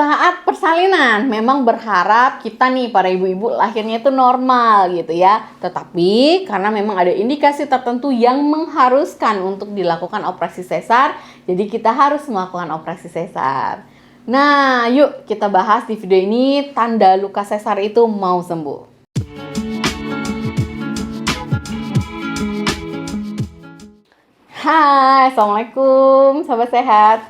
Saat persalinan memang berharap kita nih para ibu-ibu lahirnya itu normal gitu ya. Tetapi karena memang ada indikasi tertentu yang mengharuskan untuk dilakukan operasi sesar, jadi kita harus melakukan operasi sesar. Nah, yuk kita bahas di video ini tanda luka sesar itu mau sembuh. Hai, Assalamualaikum Sobat Sehat.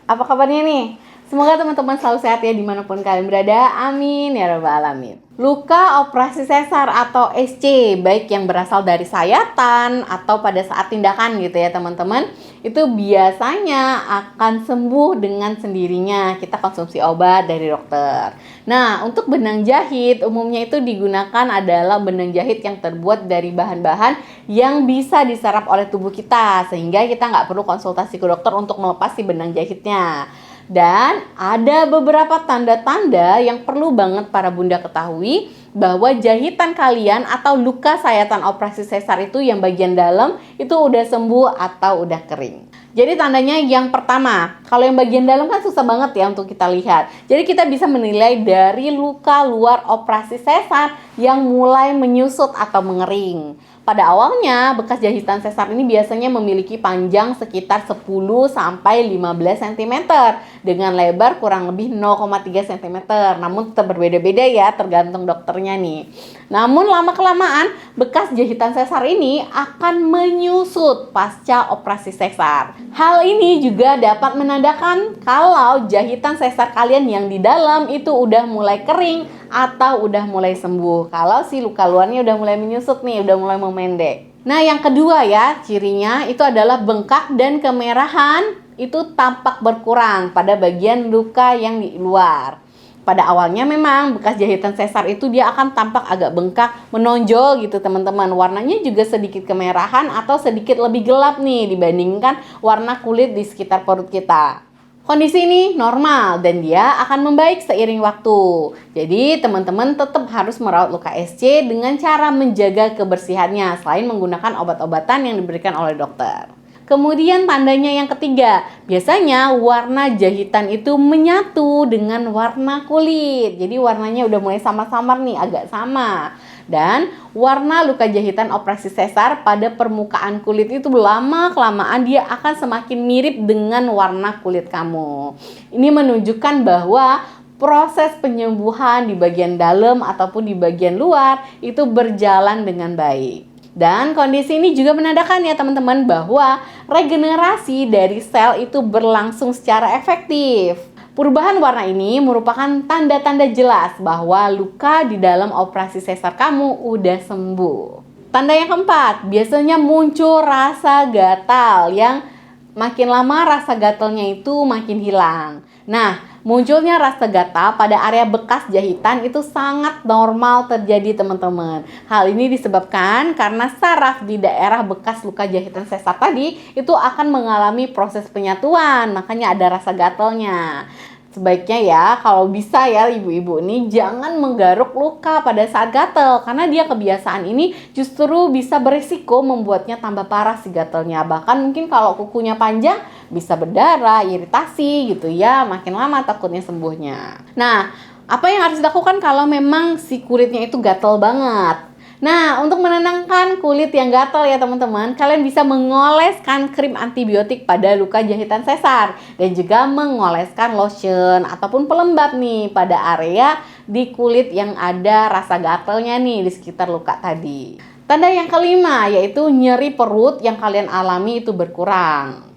Apa kabarnya nih? Semoga teman-teman selalu sehat ya dimanapun kalian berada. Amin ya rabbal alamin. Luka operasi sesar atau SC, baik yang berasal dari sayatan atau pada saat tindakan gitu ya teman-teman, itu biasanya akan sembuh dengan sendirinya. Kita konsumsi obat dari dokter. Nah, untuk benang jahit umumnya itu digunakan adalah benang jahit yang terbuat dari bahan-bahan yang bisa diserap oleh tubuh kita, sehingga kita nggak perlu konsultasi ke dokter untuk melepas si benang jahitnya. Dan ada beberapa tanda-tanda yang perlu banget para bunda ketahui bahwa jahitan kalian atau luka sayatan operasi sesar itu yang bagian dalam itu udah sembuh atau udah kering. Jadi tandanya yang pertama, kalau yang bagian dalam kan susah banget ya untuk kita lihat. Jadi kita bisa menilai dari luka luar operasi sesar yang mulai menyusut atau mengering. Pada awalnya, bekas jahitan sesar ini biasanya memiliki panjang sekitar 10 sampai 15 cm dengan lebar kurang lebih 0,3 cm. Namun tetap berbeda-beda ya, tergantung dokternya nih. Namun lama-kelamaan, bekas jahitan sesar ini akan menyusut pasca operasi sesar. Hal ini juga dapat menandakan kalau jahitan sesar kalian yang di dalam itu udah mulai kering atau udah mulai sembuh. Kalau si luka luarnya udah mulai menyusut nih, udah mulai memendek. Nah, yang kedua ya, cirinya itu adalah bengkak dan kemerahan itu tampak berkurang pada bagian luka yang di luar. Pada awalnya memang bekas jahitan sesar itu dia akan tampak agak bengkak, menonjol gitu teman-teman. Warnanya juga sedikit kemerahan atau sedikit lebih gelap nih dibandingkan warna kulit di sekitar perut kita. Kondisi ini normal dan dia akan membaik seiring waktu. Jadi teman-teman tetap harus merawat luka SC dengan cara menjaga kebersihannya selain menggunakan obat-obatan yang diberikan oleh dokter. Kemudian tandanya yang ketiga, biasanya warna jahitan itu menyatu dengan warna kulit. Jadi warnanya udah mulai samar-samar nih, agak sama. Dan warna luka jahitan operasi sesar pada permukaan kulit itu lama-kelamaan dia akan semakin mirip dengan warna kulit kamu. Ini menunjukkan bahwa proses penyembuhan di bagian dalam ataupun di bagian luar itu berjalan dengan baik. Dan kondisi ini juga menandakan ya teman-teman bahwa regenerasi dari sel itu berlangsung secara efektif. Perubahan warna ini merupakan tanda-tanda jelas bahwa luka di dalam operasi sesar kamu udah sembuh. Tanda yang keempat, biasanya muncul rasa gatal yang makin lama rasa gatalnya itu makin hilang. Nah, munculnya rasa gatal pada area bekas jahitan itu sangat normal terjadi teman-teman. Hal ini disebabkan karena saraf di daerah bekas luka jahitan sesar tadi itu akan mengalami proses penyatuan, makanya ada rasa gatalnya. Sebaiknya ya kalau bisa ya ibu-ibu ini jangan menggaruk luka pada saat gatal, karena dia kebiasaan ini justru bisa berisiko membuatnya tambah parah si gatalnya. Bahkan mungkin kalau kukunya panjang bisa berdarah, iritasi gitu ya, makin lama takutnya sembuhnya. Nah, apa yang harus dilakukan kalau memang si kulitnya itu gatal banget? Nah, untuk menenangkan kulit yang gatal ya teman-teman, kalian bisa mengoleskan krim antibiotik pada luka jahitan sesar dan juga mengoleskan lotion ataupun pelembab nih pada area di kulit yang ada rasa gatalnya nih di sekitar luka tadi. Tanda yang kelima yaitu nyeri perut yang kalian alami itu berkurang.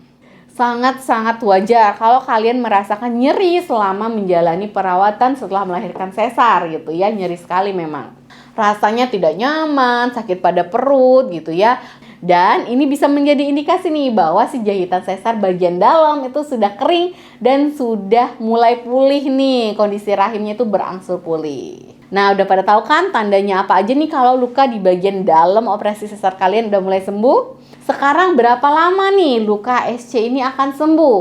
Sangat-sangat wajar kalau kalian merasakan nyeri selama menjalani perawatan setelah melahirkan sesar gitu ya, nyeri sekali memang. Rasanya tidak nyaman, sakit pada perut gitu ya. Dan ini bisa menjadi indikasi nih bahwa si jahitan sesar bagian dalam itu sudah kering dan sudah mulai pulih nih. Kondisi rahimnya itu berangsur pulih. Nah, udah pada tahu kan tandanya apa aja nih kalau luka di bagian dalam operasi sesar kalian udah mulai sembuh? Sekarang berapa lama nih luka SC ini akan sembuh?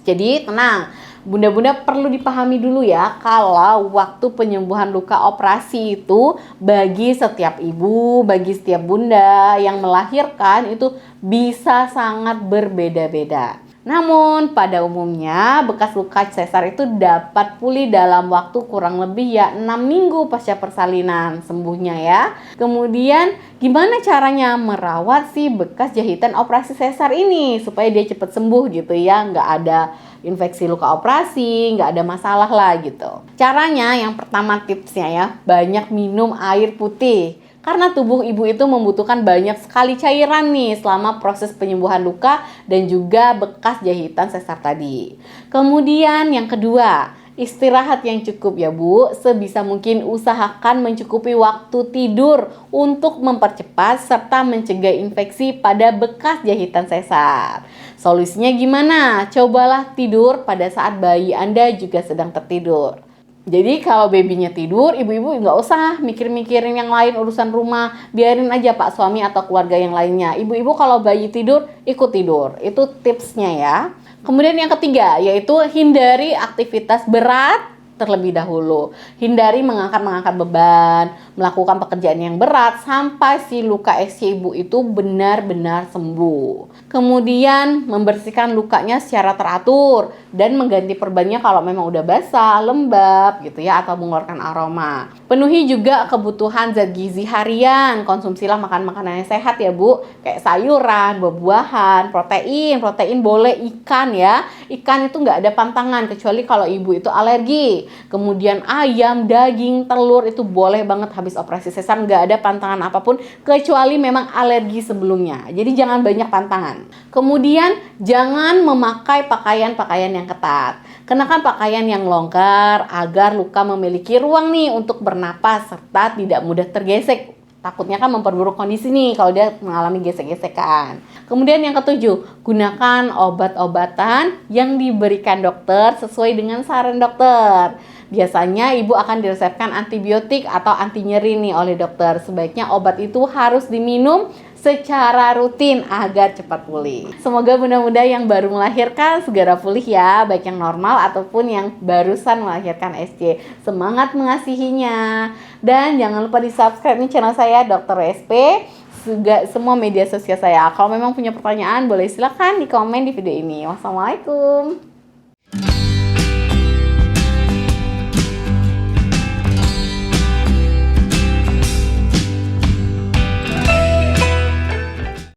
Jadi tenang. Bunda-bunda perlu dipahami dulu ya kalau waktu penyembuhan luka operasi itu bagi setiap ibu, bagi setiap bunda yang melahirkan itu bisa sangat berbeda-beda. Namun pada umumnya bekas luka sesar itu dapat pulih dalam waktu kurang lebih ya 6 minggu pasca persalinan sembuhnya ya. Kemudian gimana caranya merawat si bekas jahitan operasi sesar ini supaya dia cepat sembuh gitu ya, nggak ada infeksi luka operasi, nggak ada masalah lah gitu. Caranya yang pertama tipsnya ya, banyak minum air putih. Karena tubuh ibu itu membutuhkan banyak sekali cairan nih selama proses penyembuhan luka dan juga bekas jahitan sesar tadi. Kemudian yang kedua, istirahat yang cukup ya Bu. Sebisa mungkin usahakan mencukupi waktu tidur untuk mempercepat serta mencegah infeksi pada bekas jahitan sesar. Solusinya gimana? Cobalah tidur pada saat bayi Anda juga sedang tertidur. Jadi kalau babynya tidur, ibu-ibu nggak usah mikir-mikirin yang lain urusan rumah. Biarin aja Pak suami atau keluarga yang lainnya. Ibu-ibu kalau bayi tidur, ikut tidur. Itu tipsnya ya. Kemudian yang ketiga, yaitu hindari aktivitas berat terlebih dahulu. Hindari mengangkat beban, melakukan pekerjaan yang berat sampai si luka SC ibu itu benar-benar sembuh. Kemudian membersihkan lukanya secara teratur dan mengganti perbannya kalau memang udah basah, lembab gitu ya, atau mengeluarkan aroma. Penuhi juga kebutuhan zat gizi harian. Konsumsilah makanan-makanan yang sehat ya Bu, kayak sayuran, buah-buahan, protein boleh, ikan ya. Ikan itu nggak ada pantangan kecuali kalau ibu itu alergi. Kemudian ayam, daging, telur itu boleh banget habis operasi sesar, nggak ada pantangan apapun kecuali memang alergi sebelumnya. Jadi jangan banyak pantangan. Kemudian jangan memakai pakaian-pakaian yang ketat. Kenakan pakaian yang longgar agar luka memiliki ruang nih untuk bernapas serta tidak mudah tergesek. Takutnya kan memperburuk kondisi nih kalau dia mengalami gesek-gesekan. Kemudian yang ketujuh, gunakan obat-obatan yang diberikan dokter sesuai dengan saran dokter. Biasanya ibu akan diresepkan antibiotik atau anti nyeri nih oleh dokter. Sebaiknya obat itu harus diminum secara rutin agar cepat pulih. Semoga bunda-bunda yang baru melahirkan segera pulih ya, baik yang normal ataupun yang barusan melahirkan SC. Semangat mengasihinya. Dan jangan lupa di-subscribe nih channel saya Dr. WSP, juga semua media sosial saya. Kalau memang punya pertanyaan boleh silakan di komen di video ini. Wassalamualaikum.